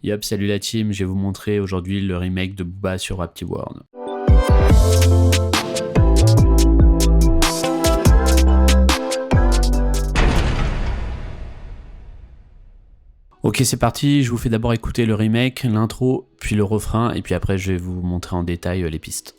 Yop, salut la team, je vais vous montrer aujourd'hui le remake de Booba sur Happy World. Ok, c'est parti, je vous fais d'abord écouter le remake, l'intro, puis le refrain, et puis après je vais vous montrer en détail les pistes.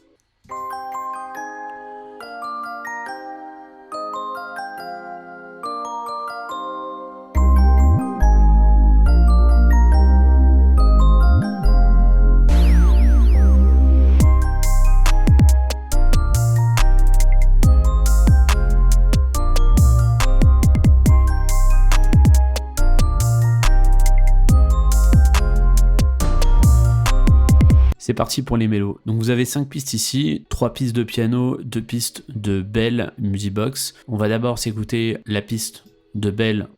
C'est parti pour les mélos. Donc vous avez 5 pistes ici, 3 pistes de piano, 2 pistes de Bell Music Box. On va d'abord s'écouter la piste de Bell.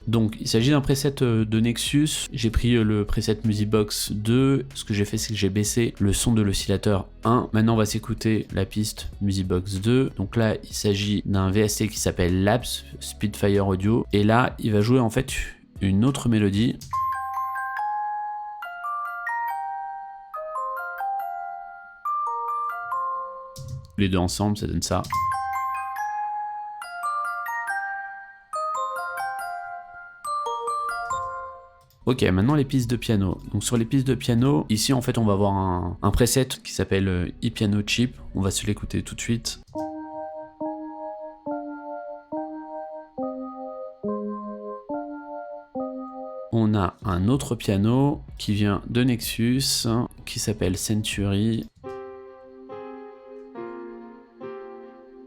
Donc il s'agit d'un preset de Nexus, j'ai pris le preset Music Box 2, ce que j'ai fait c'est que j'ai baissé le son de l'oscillateur 1, maintenant on va s'écouter la piste Music Box 2, donc là il s'agit d'un VST qui s'appelle Labs, Spitfire Audio, et là il va jouer en fait une autre mélodie. Les deux ensemble ça donne ça. Ok, maintenant les pistes de piano. Donc sur les pistes de piano, ici en fait on va avoir un preset qui s'appelle ePiano Chip. On va se l'écouter tout de suite. On a un autre piano qui vient de Nexus, qui s'appelle Century.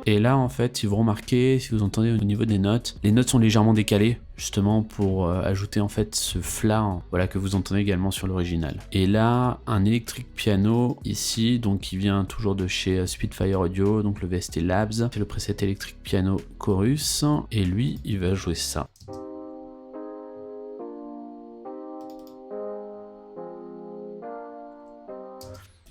Et là, en fait, si vous remarquez, si vous entendez au niveau des notes, les notes sont légèrement décalées, justement pour ajouter en fait ce fla, voilà, que vous entendez également sur l'original. Et là, un électrique piano ici, donc qui vient toujours de chez Spitfire Audio, donc le VST Labs, c'est le preset électrique piano chorus, et lui, il va jouer ça.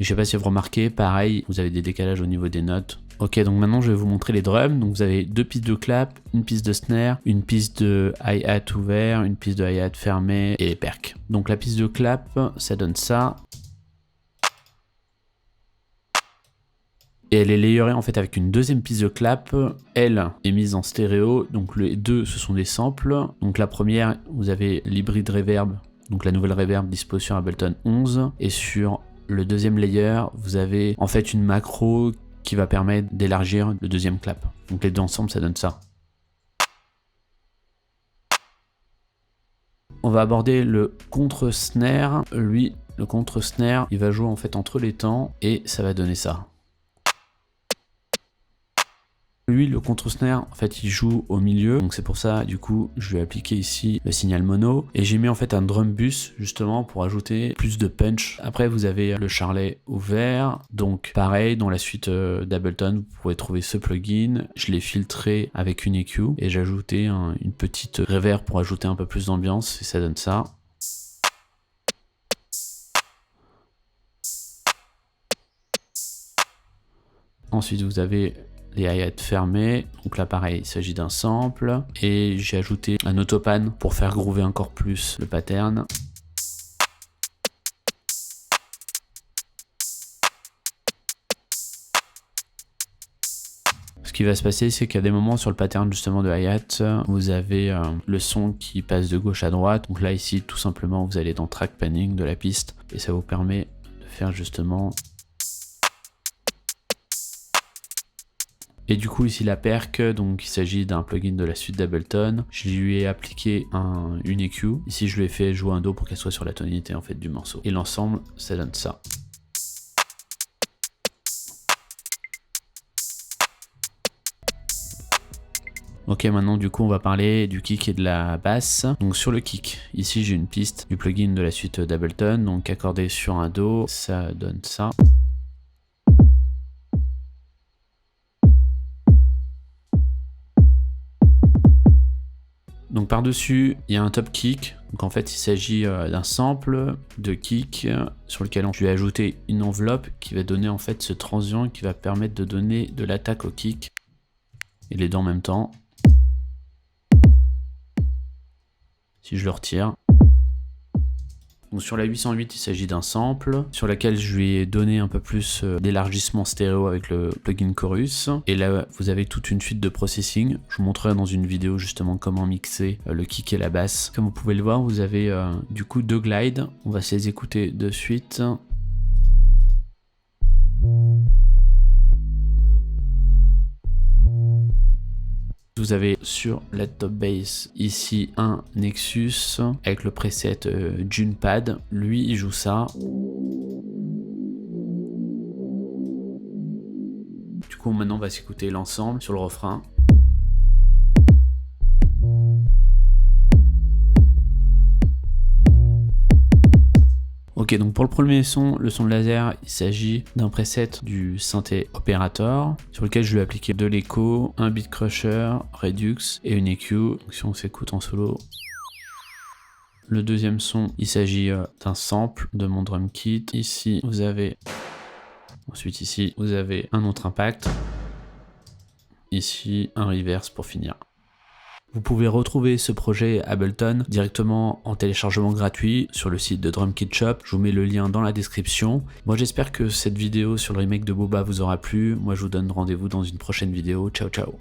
Je sais pas si vous remarquez, pareil, vous avez des décalages au niveau des notes. Ok, donc maintenant je vais vous montrer les drums. Donc vous avez 2 pistes de clap, une piste de snare, une piste de hi-hat ouvert, une piste de hi-hat fermée et les percs. Donc la piste de clap, ça donne ça. Et elle est layerée en fait avec une deuxième piste de clap. Elle est mise en stéréo, donc les deux ce sont des samples. Donc la première, vous avez l'hybride reverb, donc la nouvelle reverb dispo sur Ableton 11. Et sur le deuxième layer, vous avez en fait une macro qui va permettre d'élargir le deuxième clap. Donc les deux ensemble, ça donne ça. On va aborder le contre-snare. Lui, le contre-snare, il va jouer en fait entre les temps et ça va donner ça. Lui, le contre-snare, en fait, il joue au milieu, donc c'est pour ça, du coup, je vais appliquer ici le signal mono, et j'ai mis en fait un drum bus, justement, pour ajouter plus de punch. Après, vous avez le charlet ouvert, donc pareil, dans la suite d'Ableton, vous pouvez trouver ce plugin, je l'ai filtré avec une EQ, et j'ai ajouté une petite reverb pour ajouter un peu plus d'ambiance, et ça donne ça. Ensuite, vous avez les hi-hats fermés, donc là pareil, il s'agit d'un sample, et j'ai ajouté un autopan pour faire groover encore plus le pattern. Ce qui va se passer, c'est qu'à des moments sur le pattern justement de hi-hat, vous avez le son qui passe de gauche à droite, donc là ici tout simplement vous allez dans track panning de la piste, et ça vous permet de faire justement... Et du coup ici la perc, donc il s'agit d'un plugin de la suite d'Ableton. Je lui ai appliqué une EQ. Ici je lui ai fait jouer un Do pour qu'elle soit sur la tonalité en fait du morceau. Et l'ensemble ça donne ça. Ok, maintenant du coup on va parler du kick et de la basse. Donc sur le kick, ici j'ai une piste du plugin de la suite d'Ableton. Donc accordé sur un Do, ça donne ça. Donc par-dessus, il y a un top kick. Donc en fait, il s'agit d'un sample de kick sur lequel je vais ajouter une enveloppe qui va donner en fait ce transient qui va permettre de donner de l'attaque au kick. et les deux en même temps. Si je le retire. Donc sur la 808, il s'agit d'un sample sur laquelle je lui ai donné un peu plus d'élargissement stéréo avec le plugin Chorus. Et là, vous avez toute une suite de processing. Je vous montrerai dans une vidéo justement comment mixer le kick et la basse. Comme vous pouvez le voir, vous avez du coup 2 glides. On va se les écouter de suite. Vous avez sur la top bass ici un Nexus avec le preset Junepad. Lui, il joue ça. Du coup, maintenant, on va s'écouter l'ensemble sur le refrain. Ok, donc pour le premier son, le son de laser, il s'agit d'un preset du synthé Operator sur lequel je lui ai appliqué de l'écho, un beat crusher, Redux et une EQ. Donc si on s'écoute en solo. Le deuxième son, il s'agit d'un sample de mon drum kit. Ici, vous avez... Ensuite ici, vous avez un autre impact. Ici, un reverse pour finir. Vous pouvez retrouver ce projet Ableton directement en téléchargement gratuit sur le site de Drum Kit Shop. Je vous mets le lien dans la description. Moi j'espère que cette vidéo sur le remake de Booba vous aura plu. Moi je vous donne rendez-vous dans une prochaine vidéo. Ciao ciao.